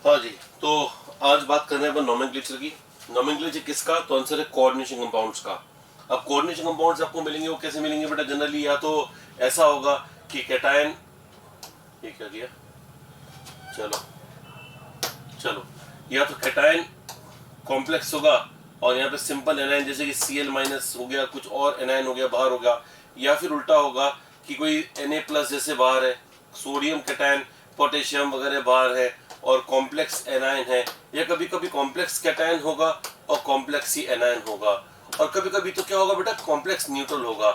हाँ जी, तो आज बात करने पर नोमेनक्लेचर की। नोमेनक्लेचर किसका? तो आंसर है कोऑर्डिनेशन कंपाउंड्स का। अब कोऑर्डिनेशन कंपाउंड्स आपको मिलेंगे, वो कैसे मिलेंगे बेटा? जनरली या तो ऐसा होगा कि कैटायन, ये क्या किया, चलो चलो, या तो कैटायन कॉम्प्लेक्स होगा और यहाँ पे सिंपल एनायन जैसे कि Cl माइनस हो गया, कुछ और एनायन हो गया बाहर होगा, या फिर उल्टा होगा कि कोई Na प्लस जैसे बाहर है, सोडियम कैटायन पोटेशियम वगैरह बाहर है और कॉम्प्लेक्स एनायन है, या कभी कभी कॉम्प्लेक्स कैटायन होगा और कॉम्प्लेक्स ही एनायन होगा, और कभी कभी तो क्या होगा बेटा, कॉम्प्लेक्स न्यूट्रल होगा।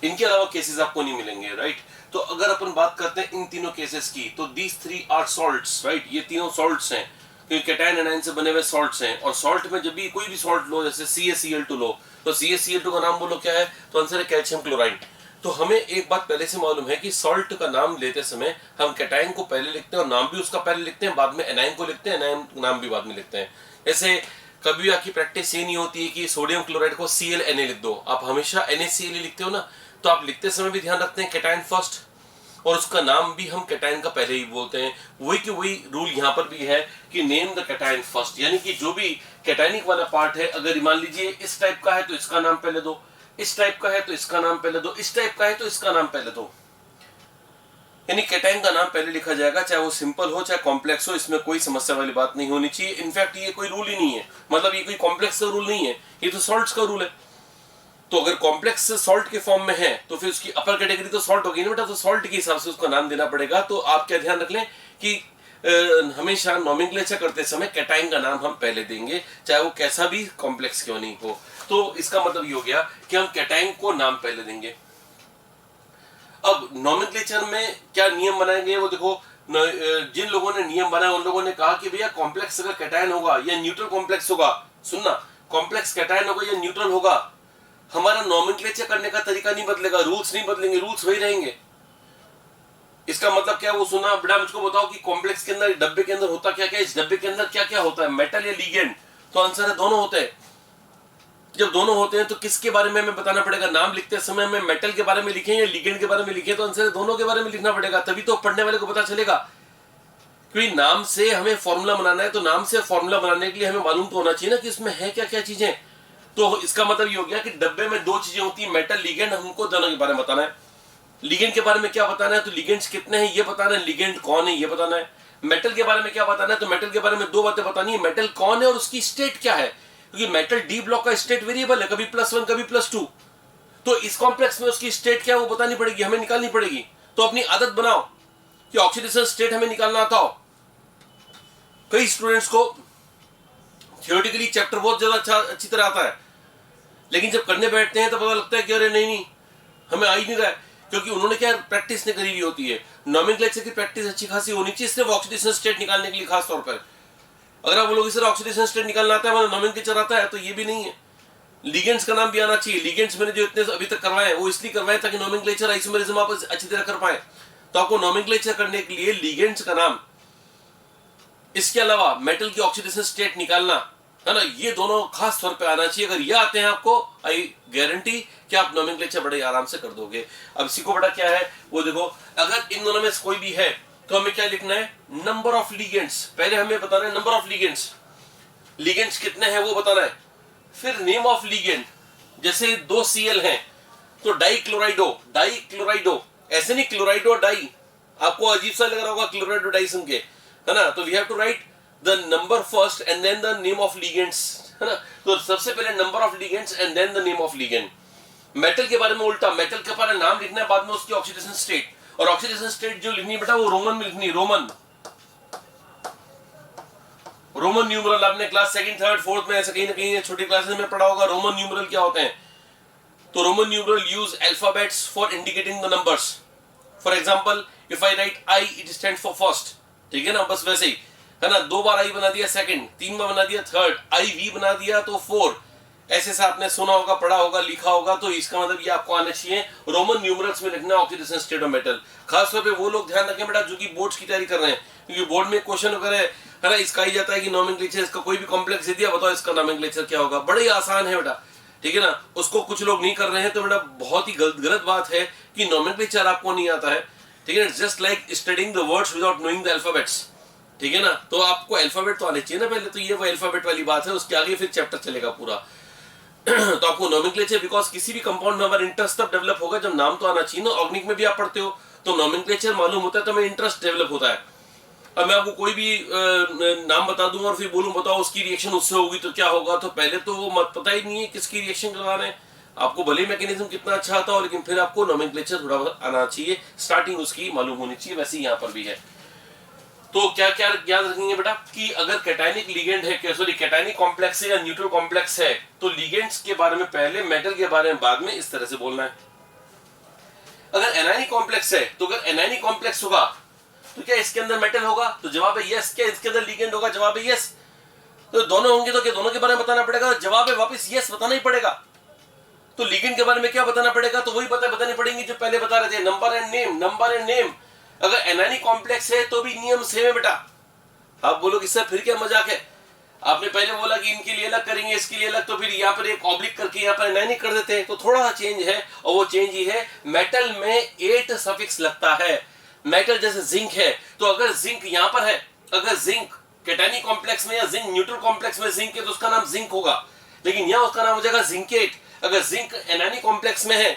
इनके अलावा केसेस आपको नहीं मिलेंगे, राइट। तो अगर अपन बात करते हैं इन तीनों केसेस की, तो these three are salts, right. ये तीनों सॉल्ट्स हैं क्योंकि कैटायन एनायन से बने हुए सॉल्ट्स हैं। और सॉल्ट में जब भी कोई भी सॉल्ट लो, जैसे CaCl2 लो, तो CaCl2 का नाम बोलो क्या है? तो आंसर है कैल्शियम क्लोराइड। तो हमें एक बात पहले से मालूम है कि सॉल्ट का नाम लेते समय हम कैटायन को पहले लिखते हैं और नाम भी उसका पहले लिखते हैं, बाद में एनायन को लिखते हैं, एनायन नाम भी बाद में लिखते हैं। ऐसे कभी आपकी प्रैक्टिस ये नहीं होती है कि सोडियम क्लोराइड को Cl Na लिख दो, आप हमेशा NaCl लिखते हो ना। तो आप लिखते समय भी ध्यान रखते हैं कैटायन फर्स्ट, और उसका नाम भी हम कैटायन का पहले ही बोलते हैं। वही कि वही रूल यहाँ पर भी है कि नेम द कैटायन फर्स्ट, यानी कि जो भी कैटायनिक वाला पार्ट है, अगर मान लीजिए इस टाइप का है तो इसका नाम पहले दो, इस टाइप का है तो इसका नाम पहले दो, इस टाइप का है तो इसका नाम पहले दो, यानी कैटायन का नाम पहले लिखा जाएगा, चाहे वो सिंपल हो चाहे कॉम्प्लेक्स हो। इसमें कोई समस्या वाली बात नहीं होनी चाहिए। इनफैक्ट ये कोई रूल ही नहीं है, मतलब ये कोई कॉम्प्लेक्स का रूल नहीं है, ये तो सॉल्ट्स का रूल है। तो अगर कॉम्प्लेक्स सॉल्ट के फॉर्म में है तो फिर उसकी अपर कैटेगरी तो सॉल्ट होगी ना बेटा, तो सॉल्ट के हिसाब से उसका नाम देना पड़ेगा। तो आप क्या ध्यान रख लें कि हमेशा नोमेनक्लेचर करते समय कैटायन का नाम हम पहले देंगे, चाहे वो कैसा भी कॉम्प्लेक्स क्यों नहीं हो। तो इसका मतलब ये हो गया कि हम कैटायन को नाम पहले देंगे। अब नोमेनक्लेचर में क्या नियम बनाएंगे वो देखो। जिन लोगों ने नियम बनाया उन लोगों ने कहा कि भैया कॉम्प्लेक्स अगर कैटायन होगा या न्यूट्रल कॉम्प्लेक्स होगा, सुनना, कॉम्प्लेक्स कैटायन होगा या न्यूट्रल होगा, हमारा नोमेनक्लेचर करने का तरीका नहीं बदलेगा, रूल्स नहीं बदलेंगे, रूल्स वही रहेंगे। इसका मतलब क्या, वो सुना बेटा, मुझको बताओ कि कॉम्प्लेक्स के अंदर, डब्बे के अंदर होता क्या क्या, इस डब्बे के अंदर क्या क्या होता है, मेटल या लिगेंड? तो आंसर है दोनों होते हैं। जब दोनों होते हैं तो किसके बारे में हमें बताना पड़ेगा? नाम लिखते समय हमें मेटल के बारे में लिखें या लिगेंड के बारे में लिखें? तो आंसर है दोनों के बारे में लिखना पड़ेगा, तभी तो पढ़ने वाले को पता चलेगा। क्योंकि नाम से हमें फॉर्मूला बनाना है, तो नाम से फॉर्मूला बनाने के लिए हमें मालूम तो होना चाहिए ना कि इसमें है क्या क्या चीजें। तो इसका मतलब ये हो गया कि डब्बे में दो चीजें होती है, मेटल लिगेंड, हमको दोनों के बारे में बताना है। लिगेंड के बारे में क्या बताना है? तो लिगेंड्स कितने हैं ये बताना है, लिगेंड कौन है ये बताना है। मेटल के बारे में क्या बताना है? तो मेटल के बारे में दो बातें बतानी है, मेटल कौन है और उसकी स्टेट क्या है, क्योंकि मेटल डी ब्लॉक का स्टेट वेरिएबल है, कभी +1 कभी +2। तो इस कॉम्प्लेक्स में उसकी स्टेट क्या है वो बतानी पड़ेगी, हमें निकालनी पड़ेगी। तो अपनी आदत बनाओ कि ऑक्सीडेशन स्टेट हमें निकालना आता हो। कई स्टूडेंट्स को थियोरेटिकली चैप्टर बहुत ज्यादा अच्छी तरह आता है, लेकिन जब करने बैठते हैं तो पता लगता है कि अरे नहीं हमें आ ही नहीं रहा है, क्योंकि उन्होंने क्या प्रैक्टिस नहीं करी हुई होती है। नोमेनक्लेचर की प्रैक्टिस अच्छी खासी होनी चाहिए सिर्फ ऑक्सीडेशन स्टेट निकालने के लिए, खास तौर पर। अगर आप बोलोगे सर ऑक्सीडेशन स्टेट निकालना आता है मतलब नोमेनक्लेचर आता है, तो ये भी नहीं है। लिगेंड्स का नाम भी आना चाहिए। लिगेंड्स मैंने जो इतने अभी तक करवाए वो इसलिए करवाए ताकि नोमेनक्लेचर आइसोमेरिज्म आप अच्छी तरह कर पाए। तो आपको नोमेनक्लेचर करने के लिए लिगेंड्स का नाम, इसके अलावा मेटल की ऑक्सीडेशन स्टेट निकालना, है ना, ये दोनों खास तौर पे आना चाहिए। अगर ये आते हैं आपको, आई गारंटी कि आप नोमेनक्लेचर बड़े आराम से कर दोगे। अब इसी को बड़ा क्या है वो देखो, अगर इन दोनों में से कोई भी है तो हमें क्या लिखना है? Number of ligands. पहले हमें बताना है नंबर ऑफ लिगेंड्स, लिगेंड्स कितने हैं वो बताना है। फिर नेम ऑफ लिगेंड, जैसे 2 Cl हैं तो डाइक्लोराइडो, डाइक्लोराइडो, ऐसे नहीं क्लोराइडो डाई, आपको अजीब सा लग रहा होगा क्लोराइडो डाई सुन के, है ना। तो we have to write the number first and then the name of ligands, है ना। तो सबसे पहले number of ligands and then the name of ligand. Metal के बारे में उल्टा, मेटल के बारे में नाम लिखना है, बाद में उसकी ऑक्सीडेशन स्टेट, और ऑक्सीडेशन स्टेट जो लिखनी बेटा वो रोमन में लिखनी है, रोमन रोमन न्यूमरल। आपने क्लास 2nd 3rd 4th में ऐसे कहीं ना कहीं छोटी क्लासेस में पढ़ा होगा रोमन न्यूमरल क्या होते हैं। तो Roman numeral use alphabets for indicating the numbers. For example if I right I, it stands for first, ठीक है ना, बस वैसे ही, है ना। 2 बार आई बना दिया सेकंड, 3 बार बना दिया थर्ड, आई वी बना दिया तो 4, ऐसे से आपने सुना होगा, पढ़ा होगा, लिखा होगा। तो इसका मतलब ये आपको आना चाहिए रोमन न्यूमरल्स में लिखना ऑक्सीडेशन स्टेट ऑफ मेटल। खासतौर पे वो लोग ध्यान रखें बेटा जो कि बोर्ड्स की तैयारी कर रहे हैं, क्योंकि बोर्ड में क्वेश्चन वगैरह है ना, इसका ही जाता है कि नोमेनक्लेचर, इसका कोई भी कॉम्प्लेक्स दे दिया, बताओ इसका नोमेनक्लेचर क्या होगा। बड़ा ही आसान है बेटा, ठीक है ना। उसको कुछ लोग नहीं कर रहे हैं तो बेटा बहुत ही गलत बात है कि नोमेनक्लेचर आपको नहीं आता है, ठीक है। Just like studying the words without knowing the alphabets, ठीक है ना। तो आपको अल्फाबेट तो आने चाहिए ना पहले, तो ये वो अल्फाबेट वाली बात है, उसके आगे फिर चैप्टर चलेगा पूरा। तो आपको नोमेनक्लेचर, बिकॉज किसी भी कंपाउंड में हमारा इंटरेस्ट तब डेवलप होगा जब नाम तो आना चाहिए ना। ऑर्गेनिक में भी आप पढ़ते हो तो नोमेनक्लेचर मालूम होता है तो हमें इंटरेस्ट डेवलप होता है। अब मैं आपको कोई भी नाम बता दूं और फिर बोलूं बताओ उसकी रिएक्शन उससे होगी तो क्या होगा, तो पहले तो वो मत पता ही नहीं है किसकी रिएक्शन करवा रहे हैं। आपको भले मैकेनिज्म कितना अच्छा आता हो, लेकिन फिर आपको नोमेनक्लेचर थोड़ा बहुत आना चाहिए, स्टार्टिंग उसकी मालूम होनी चाहिए। वैसे ही यहाँ पर भी है। तो क्या क्या याद रखेंगे बेटा कि अगर कैटायनिक लिगेंड है, सॉरी कैटायनिक कॉम्प्लेक्स है या न्यूट्रल कॉम्प्लेक्स है, तो लिगेंड्स के बारे में पहले, मेटल के बारे में बाद में, इस तरह से बोलना है। अगर एनायनिक कॉम्प्लेक्स है तो अगर एनायनिक कॉम्प्लेक्स होगा तो क्या इसके अंदर मेटल होगा, तो जवाब है यस। क्या इसके अंदर लिगेंड होगा, जवाब है यस। तो दोनों होंगे तो क्या दोनों के बारे में बताना पड़ेगा, जवाब है वापस यस, बताना ही पड़ेगा। तो लिगेंड के बारे में क्या बताना पड़ेगा, तो वही बतानी पड़ेंगे जो पहले बता रहे थे, number and name, number and name. अगर एनायनिक कॉम्प्लेक्स है तो भी नियम सेम है बेटा। आप बोलो कि सर फिर क्या मजाक है, आपने पहले बोला कि इनके लिए अलग करेंगे इसके लिए अलग, तो फिर यहाँ पर एक ऑब्लिक करके यहाँ पर एनायनिक कर देते हैं। तो थोड़ा सा चेंज है, और वो चेंज ही है मेटल में 8 सफिक्स लगता है। मेटल जैसे जिंक है, तो अगर जिंक यहाँ पर है, अगर जिंक कैटायनिक कॉम्प्लेक्स में या जिंक न्यूट्रल कॉम्प्लेक्स में जिंक है तो उसका नाम जिंक होगा, लेकिन यहाँ उसका नाम हो जाएगा जिंकेट। अगर जिंक एनायनिक कॉम्प्लेक्स में है,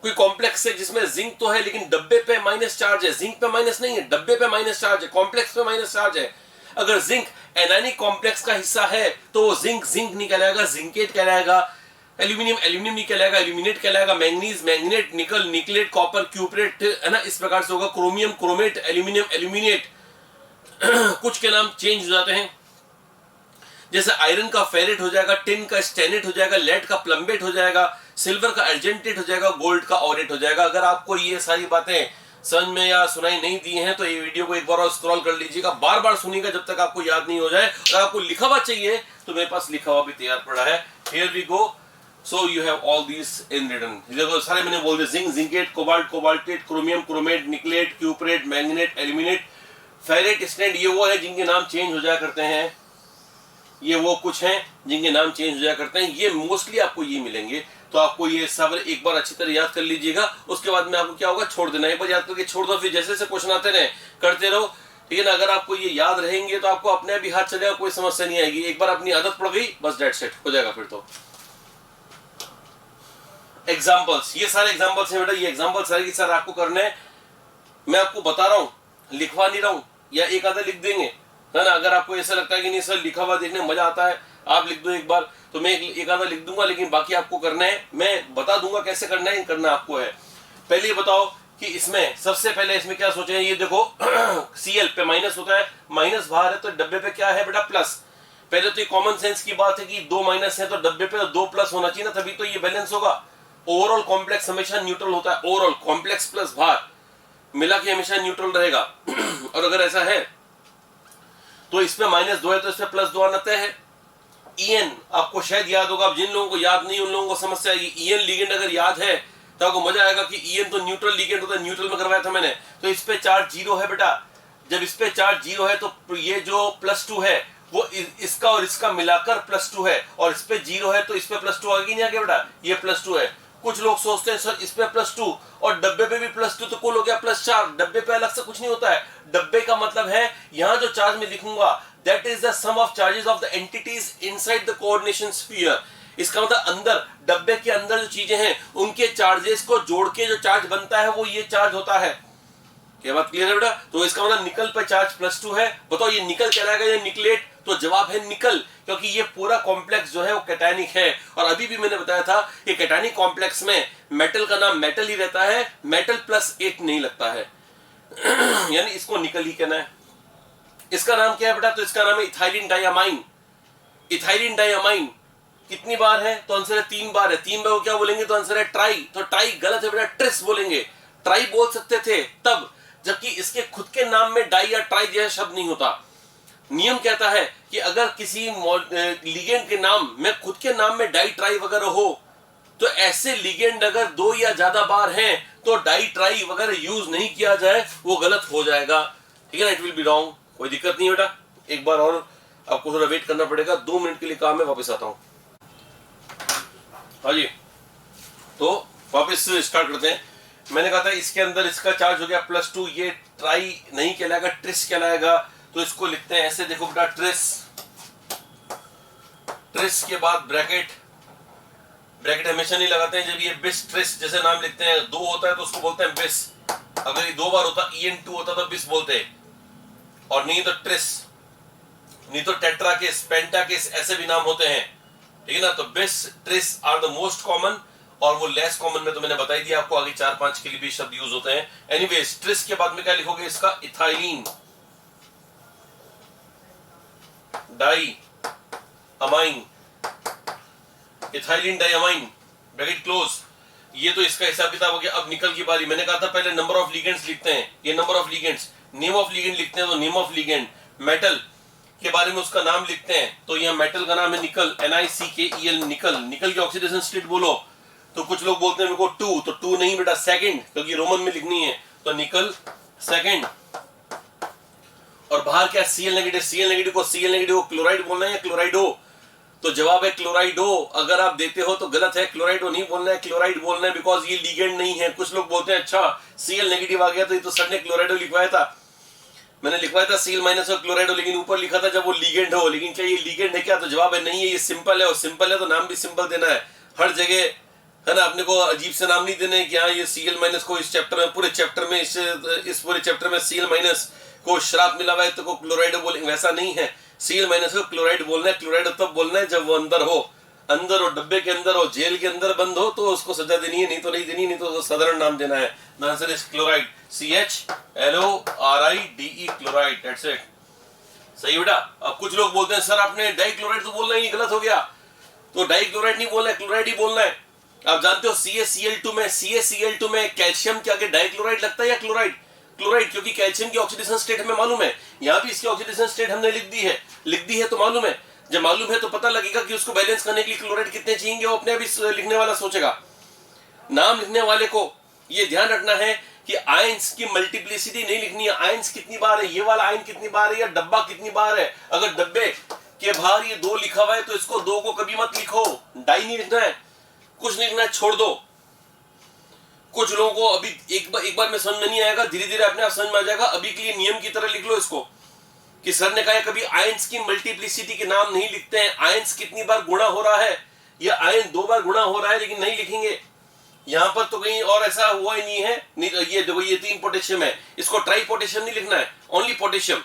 कोई कॉम्प्लेक्स है जिसमें जिंक तो है लेकिन डब्बे पे माइनस चार्ज है, जिंक पे माइनस नहीं है, डब्बे पे माइनस चार्ज है, कॉम्प्लेक्स पे माइनस चार्ज है। अगर जिंक एनायनिक कॉम्प्लेक्स का हिस्सा है तो वो जिंक जिंक नहीं कहलाएगा, जिंकेट कहलाएगा। एल्यूमिनियम एल्यूमिनियम नहीं कहलाएगा, एल्यूमिनेट कहलाएगा। मैंगनीज मैंगनेट, निकल निकलेट, कॉपर क्यूपरेट, है ना, इस प्रकार से होगा। Chromium chromate, aluminium aluminate. कुछ के नाम चेंज हो जाते हैं, जैसे आयरन का फेरेट हो जाएगा, टिन का स्टेनेट हो जाएगा, लेड का प्लम्बेट हो जाएगा, सिल्वर का अर्जेंटेट हो जाएगा, गोल्ड का ऑरेट हो जाएगा। अगर आपको ये सारी बातें समझ में या सुनाई नहीं दी हैं तो ये वीडियो को एक बार और स्क्रॉल कर लीजिएगा, बार बार सुनिएगा जब तक आपको याद नहीं हो जाए। अगर आपको लिखा हुआ चाहिए तो मेरे पास लिखा हुआ भी तैयार पड़ा है। Here we go. So you have all these in written. देखो सारे मैंने बोल दिए, zinc zincate, cobalt cobaltate, chromium chromate, nickelate, cuprate, manganate, aluminate, ferrate, stannate. ये वो है जिनके नाम चेंज हो जाया करते हैं, ये वो कुछ हैं जिनके नाम चेंज हो जाया करते हैं। ये मोस्टली आपको ये मिलेंगे, तो आपको ये सब एक बार अच्छी तरह याद कर लीजिएगा। उसके बाद में आपको क्या होगा, छोड़ देना, एक बार याद करके छोड़ दो, फिर जैसे जैसे क्वेश्चन आते रहे करते रहो, ठीक है ना। अगर आपको ये याद रहेंगे तो आपको अपने आप ही हाथ चलेगा, कोई समस्या नहीं आएगी। एक बार अपनी आदत पड़ गई बस डेट सेट हो जाएगा फिर तो। एग्जाम्पल्स, ये सारे एग्जाम्पल्स हैं बेटा, ये एग्जाम्पल सारे की सारे आपको करने हैं। मैं आपको बता रहा हूँ, लिखवा नहीं रहा हूँ, या एक आधा लिख देंगे, है ना। अगर आपको ऐसा लगता है कि नहीं सर लिखा हुआ देखने में मजा आता है, आप लिख दो एक बार, तो मैं एक आधा लिख दूंगा, लेकिन बाकी आपको करना है। मैं बता दूंगा कैसे करना है, करना आपको है। पहले ये बताओ कि इसमें सबसे पहले इसमें क्या सोचे हैं। ये देखो Cl पे माइनस होता है, माइनस बाहर है तो डब्बे पे क्या है बेटा, प्लस। पहले तो ये कॉमन सेंस की बात है कि 2 माइनस है तो डब्बे पे 2 प्लस होना चाहिए ना, तभी तो ये बैलेंस होगा। ओवरऑल कॉम्प्लेक्स हमेशा न्यूट्रल होता है, ओवरऑल कॉम्प्लेक्स प्लस बाहर मिला के हमेशा न्यूट्रल रहेगा। और अगर ऐसा है तो इसमें -2 है तो इसमें +2 आना तय है। En आपको शायद याद होगा, अब जिन लोगों को याद नहीं उन लोगों को समस्या आएगी। En लिगेंड अगर याद है तो आपको मजा आएगा कि En तो न्यूट्रल लिगेंड होता है, न्यूट्रल में करवाया था मैंने। तो इस पे चार्ज 0 है बेटा, जब इस पे चार्ज 0 है तो ये जो +2 है वो इसका और इसका मिलाकर +2 है, और इस पे 0 है तो इस पे +2 आगे नहीं आगे बेटा, ये +2 है। कुछ लोग सोचते हैं सर इस पे +2 और डब्बे पे भी +2 तो कुल हो गया +4। डब्बे पे अलग से कुछ नहीं होता है, डब्बे का मतलब है यहाँ जो चार्ज में लिखूंगा that is the sum of charges of the entities inside the coordination sphere। इसका मतलब अंदर डब्बे के अंदर जो चीजें हैं उनके चार्जेस को जोड़ के जो चार्ज बनता है वो ये चार्ज होता है। क्या बात क्लियर है बेटा। तो इसका मतलब निकल पे चार्ज +2 है। बताओ ये निकल कहलाएगा या निकलेट, तो जवाब है निकल, क्योंकि ये पूरा कॉम्प्लेक्स जो है वो कैटायनिक है। और अभी भी मैंने बताया था कि कैटायनिक कॉम्प्लेक्स में मेटल का नाम मेटल ही रहता है, मेटल +8 नहीं लगता है। यानी इसको निकल ही कहना है। इसका नाम क्या है बेटा, तो इसका नाम है इथाइलिन डायमाइन। इथाइलिन डायमाइन कितनी बार है, तो आंसर है 3 बार है। 3 बार को क्या बोलेंगे, तो आंसर है ट्राई। तो ट्राई गलत है बेटा, ट्रिस बोलेंगे। ट्राई बोल सकते थे तब, जबकि इसके खुद के नाम में डाई या ट्राई जैसा शब्द नहीं होता। नियम कहता है कि अगर किसी लिगेंड के नाम में खुद के नाम में डाई ट्राई वगैरह हो तो ऐसे लिगेंड अगर 2 या ज्यादा बार हैं तो डाई ट्राई वगैरह यूज नहीं किया जाए, वो गलत हो जाएगा, ठीक है ना। It will be wrong. कोई दिक्कत नहीं बेटा, एक बार और आपको थोड़ा वेट करना पड़ेगा, 2 मिनट के लिए काम है, वापस आता हूं। हाँ जी, तो वापस स्टार्ट करते हैं। मैंने कहा था इसके अंदर इसका चार्ज हो गया +2, ये ट्राई नहीं कहलाएगा, ट्रिस कहलाएगा। तो इसको लिखते हैं ऐसे, देखो बेटा, ट्रिस, ट्रिस के बाद ब्रैकेट, ब्रैकेट हमेशा नहीं लगाते हैं जब ये बिस ट्रिस जैसे नाम लिखते हैं, दो होता है तो उसको बोलते हैं बिस, अगर ये दो बार होता EN2 होता तो बिस बोलते हैं, और नहीं तो ट्रिस, नहीं तो टेट्राकिस, पेंटाकिस, ऐसे भी नाम होते हैं, ठीक है ना। तो bis, tris are the most common, और वो लेस कॉमन में तो मैंने बता ही दिया आपको, आगे 4-5 के लिए भी शब्द यूज होते हैं। एनीवेज, ट्रिस के बाद में क्या लिखोगे इसका, ethylenediamine, ethylenediamine, bracket close. ये तो इसका हिसाब किताब हो गया। अब निकल की बारी, मैंने कहा था पहले नंबर ऑफ लिगेंड्स लिखते हैं, ये number of ligands, name of ligand लिखते हैं तो नेम ऑफ लिगेंड, मेटल के बारे में उसका नाम लिखते हैं, तो यहाँ मेटल का नाम है निकल, NiCkel, निकल। निकल की ऑक्सीडेशन स्टेट बोलो तो कुछ लोग बोलते हैं मेरे को 2, तो 2 नहीं बेटा, सेकंड, क्योंकि रोमन में लिखनी है, तो निकल सेकंड। और बाहर क्या, Cl नेगेटिव, Cl नेगेटिव को क्लोराइड बोलना है या क्लोराइडो, तो जवाब है क्लोराइडो। अगर आप देते हो तो गलत है, क्लोराइडो नहीं बोलना है, क्लोराइड बोलना है, बिकॉज ये लिगेंड नहीं है। कुछ लोग बोलते हैं अच्छा Cl नेगेटिव आ गया तो ये तो सर ने क्लोराइडो लिखवाया था, मैंने लिखवाया था Cl माइनस और क्लोराइडो, लेकिन ऊपर लिखा था जब वो लिगेंड हो, लेकिन क्या ये लिगेंड है क्या, तो जवाब है नहीं है, ये सिंपल है, और सिंपल है तो नाम भी सिंपल देना है हर जगह, है ना। अपने को अजीब से नाम नहीं देने कि हाँ ये Cl माइनस को इस चैप्टर में, पूरे चैप्टर में, इस पूरे चैप्टर में Cl माइनस को श्राप मिला हुआ है तो को क्लोराइडो बोलेंगे, वैसा नहीं है। Cl माइनस को क्लोराइड बोलना है, क्लोराइड तब बोलना है जब वो अंदर हो, अंदर हो, डब्बे के अंदर हो, जेल के अंदर बंद हो तो उसको सजा देनी है, नहीं तो नहीं देनी, नहीं तो साधारण नाम देना है। The answer is chloride, CHLORIDE, chloride, that's it. सही बेटा। अब कुछ लोग बोलते हैं सर आपने डाइक्लोराइड तो बोलना ही गलत हो गया, तो डाइक्लोराइड नहीं बोलना है, क्लोराइड ही बोलना है। आप जानते हो CaCl2 में कैल्शियम के आगे डाइक्लोराइड लगता है या क्लोराइड, क्लोराइड, क्योंकि कैल्शियम की ऑक्सीडेशन स्टेट हमें मालूम है, यहाँ भी इसकी ऑक्सीडेशन स्टेट हमने लिख दी है तो मालूम है, जब मालूम है तो पता लगेगा कि उसको बैलेंस करने के लिए क्लोराइड कितने चाहिए, वो अपने अभी लिखने वाला सोचेगा। नाम लिखने वाले को ये ध्यान रखना है कि आयंस की मल्टीप्लिसिटी नहीं लिखनी है, आयंस कितनी बार है, ये वाला आयन कितनी बार है, या डब्बा कितनी बार है। अगर डब्बे के बाहर ये 2 लिखा हुआ है तो इसको 2 को कभी मत लिखो, डाई नहीं लिखना है, कुछ नहीं लिखना है, छोड़ दो। कुछ लोगों को अभी एक बार में समझ में नहीं आएगा, धीरे धीरे अपने आप समझ में आ जाएगा। अभी के लिए नियम की तरह लिख लो इसको कि सर ने कहा है कभी आयंस की मल्टीप्लिसिटी के नाम नहीं लिखते हैं, आयंस कितनी बार गुणा हो रहा है, या आयन 2 बार गुणा हो रहा है, लेकिन नहीं लिखेंगे। यहां पर तो कहीं और ऐसा हुआ ही नहीं है। नहीं तो ये देखो, ये 3 पोटेशियम है, इसको ट्राई पोटेशियम नहीं लिखना है, ओनली पोटेशियम।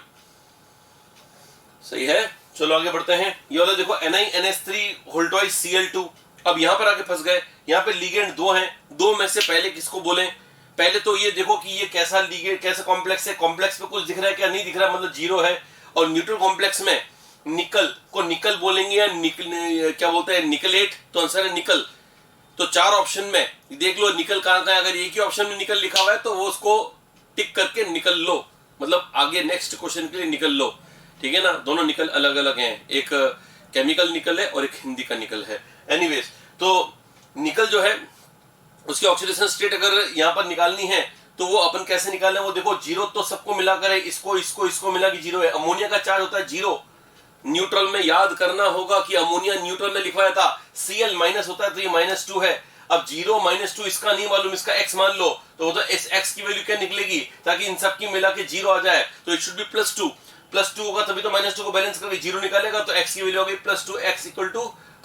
सही है, चलो आगे बढ़ते हैं। ये वाला देखो NiNH3 अब यहां पर आके फंस गए। यहाँ पे लिगेंड 2 हैं, 2 में से पहले किसको बोलें। पहले तो ये देखो कि ये कैसा लिगेंड, कैसा कॉम्प्लेक्स है, कॉम्प्लेक्स पे कुछ दिख रहा है क्या, नहीं दिख रहा, मतलब 0 है। और न्यूट्रल कॉम्प्लेक्स में निकल को निकल बोलेंगे या निकल, क्या बोलते हैं, निकलेट, तो आंसर है निकल। तो 4 ऑप्शन में देख लो निकल कहां है। अगर एक ही ऑप्शन में निकल लिखा हुआ है तो वो उसको टिक करके निकल लो, मतलब आगे नेक्स्ट क्वेश्चन के लिए निकल लो, ठीक है ना। दोनों निकल अलग अलग हैं, एक केमिकल निकल है और एक हिंदी का निकल है। एनीवेज, तो निकल जो है उसकी ऑक्सीडेशन स्टेट अगर यहां पर निकालनी है तो वो अपन कैसे निकालें, वो देखो 0 तो सबको मिलाकर है, इसको मिला कि 0 है। अमोनिया का चार्ज होता है 0, न्यूट्रल में याद करना होगा कि अमोनिया न्यूट्रल में लिखवाया था, Cl माइनस होता है तो ये -2 है। अब 0 -2 इसका नहीं मालूम, इसका x मान लो, तो इस x की वैल्यू क्या निकलेगी, ताकि इन सब की मिला के 0 आ जाए, तो इट शुड बी +2 होगा, तभी तो -2 को बैलेंस करके 0 निकालेगा, तो x की वैल्यू होगी +2, x =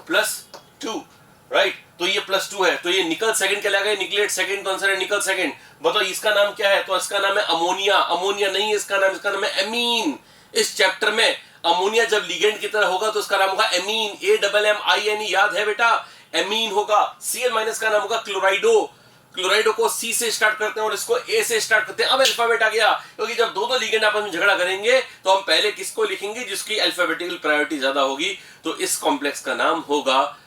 +2, राइट। तो ये +2 है, तो ये निकल सेकंड कहलाएगा, निकलेट सेकंड, तो आंसर है निकल सेकंड। बताओ इसका नाम क्या है, तो इसका नाम है अमोनिया। अमोनिया नहीं है इसका नाम है एमीन। इस चैप्टर में अमोनिया जब लिगेंड की तरह होगा तो उसका नाम होगा एमीन, AMMINE, याद है बेटा, एमीन होगा। Cl माइनस का नाम होगा क्लोराइडो। क्लोराइडो को C से स्टार्ट करते हैं और इसको A से स्टार्ट करते हैं। अब अल्फाबेट आ गया, क्योंकि जब दो लिगेंड आपस में झगड़ा करेंगे तो हम पहले किसको लिखेंगे, जिसकी अल्फाबेटिकल प्रायोरिटी ज्यादा होगी। तो इस कॉम्प्लेक्स का नाम होगा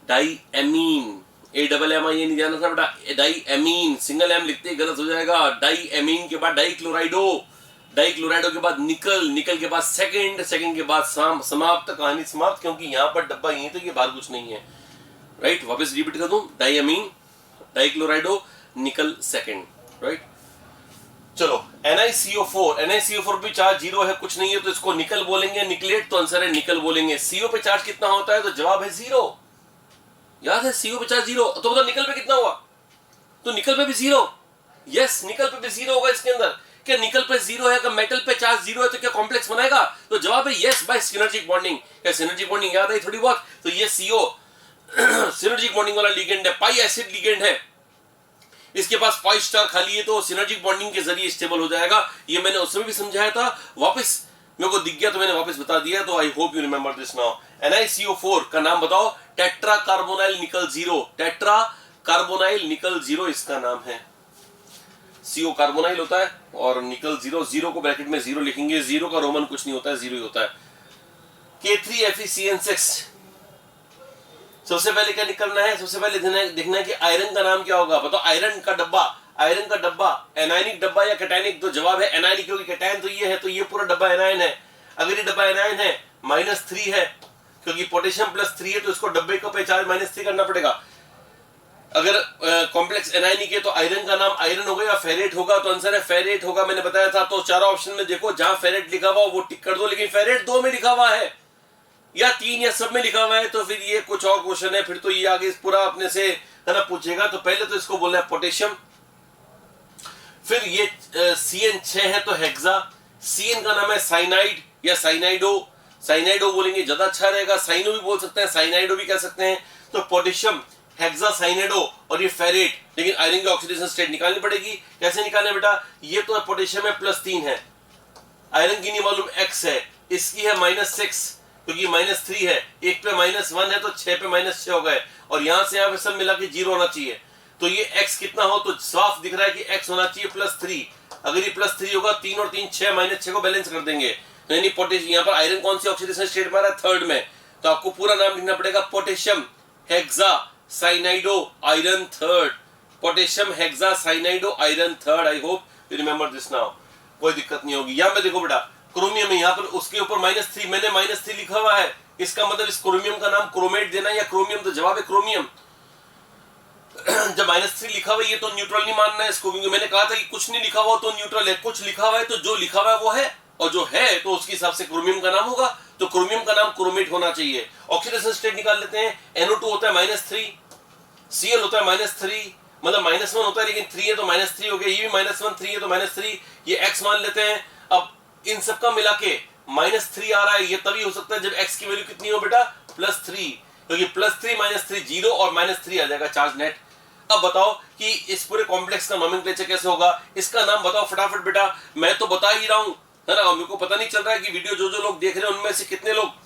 डाईएमीन। AMMINE ध्यान रखना बेटा, डाईएमीन, सिंगल एम लिखते गलत हो जाएगा। डाईएमीन के बाद डाईक्लोराइडो, डाईक्लोराइडो के बाद निकल, निकल के बाद सेकंड, सेकंड के बाद समाप्त, कहानी समाप्त, क्योंकि यहां पर डब्बा यहीं तक, ये बाहर कुछ नहीं है, राइट। वापस रिपीट कर दूं, डाईएमीन, डाईक्लोराइडो, निकल सेकंड, राइट। चलो NiCO4 भी चार्ज 0 है, कुछ नहीं है, तो इसको निकल बोलेंगे, निकलेट, तो आंसर है निकल बोलेंगे। CO पे चार्ज कितना होता है, तो जवाब है 0। याद है CO पे चार्ज 0, तो बताओ निकल पे कितना हुआ, तो निकल पे भी 0। यस, निकल पे भी 0 होगा इसके अंदर। क्या निकल पे जीरो है, अगर मेटल पे चार्ज जीरो है तो क्या कॉम्प्लेक्स बनाएगा? तो जवाब है यस बाय सिनर्जिक बॉन्डिंग। क्या सिनर्जिक बॉन्डिंग याद आई थोड़ी बहुत? तो ये CO सिनर्जिक बॉन्डिंग वाला लिगेंड है, पाई एसिड लिगेंड है, इसके पास पाई स्टार खाली है, तो सिनर्जिक बॉन्डिंग के जरिए स्टेबल हो जाएगा। ये मैंने उसमें भी समझाया था, वापस मेरे को दिख गया तो मैंने वापस बता दिया, तो आई hope you remember this now. NiCO4 का नाम बताओ, टेट्रा कार्बोनाइल निकल जीरो, टेट्रा कार्बोनाइल निकल जीरो इसका नाम है। CO कार्बोनाइल होता है और निकल जीरो, जीरो को ब्रैकेट में जीरो लिखेंगे, जीरो का रोमन कुछ नहीं होता है, जीरो ही होता है। K3FeCN6 सबसे पहले क्या निकलना है? सबसे पहले देखना है कि आयरन का नाम क्या होगा। बताओ आयरन का डब्बा एनायनिक डब्बा या कैटायनिक? तो जवाब है एनायनिक, क्योंकि कैटायन तो ये है, तो ये पूरा डब्बा एनायन है। अगर ये डब्बा एनायन है, -3 है, क्योंकि पोटेशियम +3 है, तो इसको डब्बे को पे चार्ज -3 करना पड़ेगा। अगर कॉम्प्लेक्स एनायनिक है तो आयरन का नाम आयरन होगा या फेरेट होगा? तो आंसर है फेरेट होगा, मैंने बताया था। तो चारों ऑप्शन में देखो, जहां फेरेट लिखा हुआ वो टिक कर दो, लेकिन फेरेट 2 में लिखा हुआ है या 3 या सब में लिखा हुआ है, तो फिर ये कुछ और क्वेश्चन है, फिर तो ये आगे पूरा अपने से है ना पूछेगा। तो पहले तो इसको बोलना है पोटेशियम, फिर ये CN6 है तो हेक्सा, CN का नाम है साइनाइड या साइनाइडो, साइनाइडो बोलेंगे ज्यादा अच्छा रहेगा, साइनो भी बोल सकते हैं, साइनाइडो भी कह सकते हैं। तो पोटेशियम, हेक्सा, साइनाइडो और ये फेरेट, लेकिन आयरन की ऑक्सीडेशन स्टेट निकालनी पड़ेगी। कैसे निकालने बेटा? ये तो पोटेशियम है +3 है, आयरन की नहीं मालूम X है, इसकी है -6 क्योंकि -3 है, एक पे -1 है तो 6 पे -6 हो गए, और यहां से यहां पे सब मिला के 0 होना चाहिए। तो ये X कितना हो, तो साफ दिख रहा है कि X होना चाहिए +3। अगर ये +3 होगा, 3 और 3 6, -6 को बैलेंस कर देंगे। तो यानी पोटेशियम, यहाँ पर आयरन कौन सी ऑक्सीडेशन स्टेट में आ रहा है? 3rd में। तो आपको पूरा नाम लिखना पड़ेगा potassium hexa cyanido iron 3rd, potassium hexa cyanido iron 3rd। I hope you remember this now, कोई दिक्कत नहीं होगी। यहाँ पे देखो बेटा, क्रोमियम है, यहाँ पर उसके ऊपर -3, मैंने -3 लिखा हुआ है, इसका मतलब इस क्रोमियम का नाम क्रोमेट देना या क्रोमियम, तो जवाब है क्रोमियम। जब -3 लिखा हुआ है, ये तो न्यूट्रल नहीं मानना है इसको, क्योंकि मैंने कहा था कि कुछ नहीं लिखा हुआ तो न्यूट्रल है, कुछ लिखा हुआ है तो जो लिखा हुआ है वो है, और जो है तो उसके हिसाब से क्रोमियम का नाम होगा, तो क्रोमियम का नाम क्रोमेट होना चाहिए। ऑक्सीडेशन स्टेट निकाल लेते हैं, NO2 होता है -3, Cl होता है -3, मतलब -1 होता है, लेकिन 3 है तो -3 हो गया, ये भी -1, 3 है तो -3, ये X मान लेते हैं। अब इन सबका मिला के -3 आ रहा है, ये तभी हो सकता है जब X की वैल्यू कितनी हो बेटा? +3, क्योंकि +3 -3 0 और -3 आ जाएगा चार्ज नेट। अब बताओ कि इस पूरे कॉम्प्लेक्स का नोमेनक्लेचर कैसे होगा, इसका नाम बताओ फटाफट बेटा। मैं तो बता ही रहा हूं, है ना, मेरे को पता नहीं चल रहा है कि वीडियो जो लोग देख रहे हैं उनमें से कितने लोग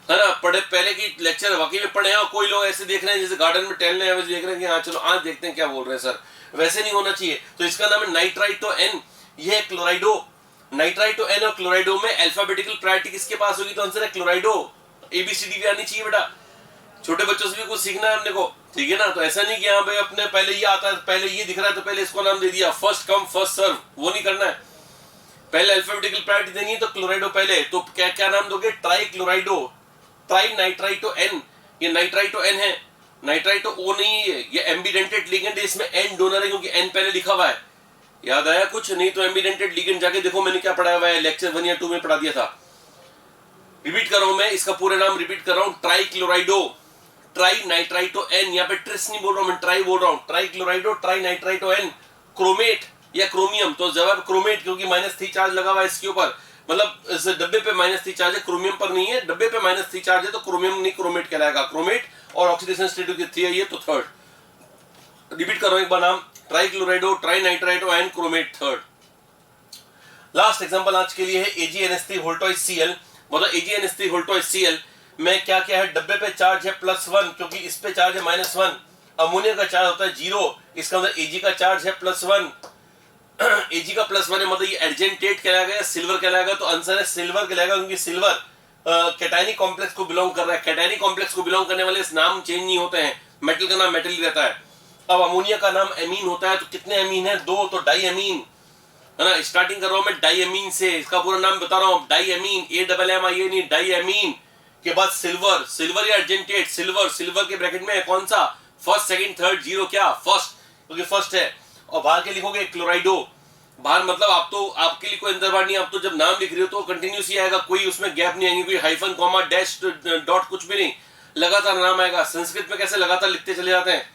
है ना पढ़े, पहले की लेक्चर वाकई में पढ़े हैं, और कोई लोग ऐसे देख रहे हैं जैसे गार्डन में टहलने हैं, देख रहे हैं कि हाँ चलो आज देखते हैं क्या बोल रहे हैं सर, वैसे नहीं होना चाहिए। तो इसका नाम है नाइट्राइटो N, ये है क्लोराइडो। नाइट्राइटो N और क्लोराइडो में अल्फाबेटिकल प्रायोरिटी किसके पास होगी? तो आंसर है क्लोराइडो। ABCD भी आनी चाहिए बेटा, छोटे बच्चों से भी कुछ सीखना है अपने को, ठीक है ना। तो ऐसा नहीं कि हाँ भाई अपने पहले ये आता है, पहले ये दिख रहा है तो पहले इसको नाम दे दिया, फर्स्ट कम फर्स्ट सर्व, वो नहीं करना है। पहले अल्फाबेटिकल प्रायोरिटी देनी है तो क्लोराइडो पहले, तो क्या क्या नाम दोगे? ट्राई क्लोराइडो, ट्राई नाइट्राइटो N, ये नाइट्राइटो N है, नाइट्राइटो O नहीं है, ये एम्बिडेंटेड लिगेंड है, इसमें N डोनर है क्योंकि N पहले लिखा हुआ है। याद आया कुछ? नहीं तो एम्बिडेंटेड लिगेंड जाके देखो मैंने क्या पढ़ाया हुआ है, लेक्चर 1 या 2 में पढ़ा दिया था। रिपीट कर रहा हूं मैं, इसका पूरा नाम रिपीट कर रहा हूं, ट्राई क्लोराइडो, ट्राई नाइट्राइटो N, यहाँ पे ट्रिस नहीं बोल रहा हूं मैं, ट्राई बोल रहा हूं, try क्लोराइडो, try nitrito N। Chromate या क्रोमियम, तो जवाब क्रोमेट, क्योंकि -3 चार्ज लगा हुआ है इसके ऊपर, मतलब इस डब्बे पे -3 चार्ज है, क्रोमियम पर नहीं है, डब्बे पे -3 चार्ज है तो क्रोमियम नहीं क्रोमेट कहलाएगा, क्रोमेट। और ऑक्सीडेशन स्टेट की 3 है ये, तो 3rd। रिपीट कर रहा हूं एक बार नाम, try क्लोराइडो, try nitrito and chromate 3rd। Last example आज के लिए है AgNH3 वोल्टॉइड Cl। मतलब AgNH3 वोल्टॉइड Cl में क्या क्या है? डब्बे पे चार्ज है +1, क्योंकि इस पे चार्ज है -1, अमोनिया का चार्ज होता है 0, इसका मतलब Ag का चार्ज है +1, Ag का +1 है, मतलब ये एर्जेंटेट कहलाएगा या सिल्वर कहलाएगा? तो आंसर है सिल्वर कहलाएगा, क्योंकि सिल्वर कैटायनिक कॉम्प्लेक्स को बिलोंग कर रहा है। कैटायनिक कॉम्प्लेक्स को बिलोंग करने वाले नाम चेंज नहीं होते हैं, मेटल का नाम मेटल ही रहता है। अब अमोनिया का नाम एमीन होता है, तो कितने एमीन है? 2, तो डाई एमीन, है ना। स्टार्टिंग कर रहा हूं मैं डाई एमीन से, इसका पूरा नाम बता रहा हूं, डाई एमीन, AMMIN नहीं, डाई एमीन के बाद सिल्वर, सिल्वर या अर्जेंटेट, सिल्वर, सिल्वर के ब्रैकेट में है कौन सा? फर्स्ट, सेकंड, थर्ड, 0 क्या? फर्स्ट, क्योंकि फर्स्ट है। और बाहर के लिखोगे क्लोराइडो, बाहर मतलब आप तो आपके लिए कोई अंदर बाहर नहीं, आप तो जब नाम लिख रहे हो तो कंटिन्यूस ही आएगा, कोई उसमें गैप नहीं आएंगे, कोई हाइफन कॉमा डैश डॉट कुछ भी नहीं, लगातार नाम आएगा। संस्कृत में कैसे लगातार लिखते चले जाते हैं,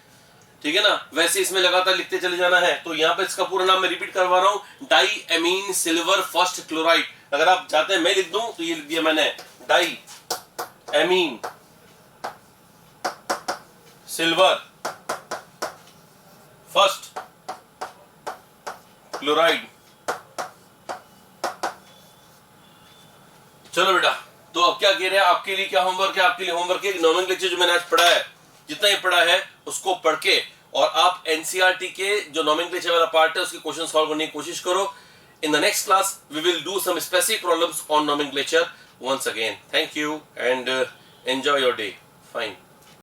ठीक है ना। वैसे इसमें लगातार लिखते चले जाना है। तो यहाँ पे इसका पूरा नाम मैं रिपीट करवा रहा हूं, diamine silver first chloride. अगर आप चाहते हैं मैं लिख दूं तो ये लिख दिया मैंने, diamine silver first chloride. चलो बेटा, तो अब क्या कह रहे हैं, आपके लिए क्या होमवर्क है, आपके लिए होमवर्क है नोमेनक्लेचर जो मैंने आज पढ़ा है, जितना ही पढ़ा है उसको पढ़ के और आप एनसीईआरटी के जो नोमेनक्लेचर वाला पार्ट है उसके क्वेश्चन सॉल्व करने की कोशिश करो। In the next class we will do some specific problems on nomenclature once again. Thank you and enjoy your day. Fine.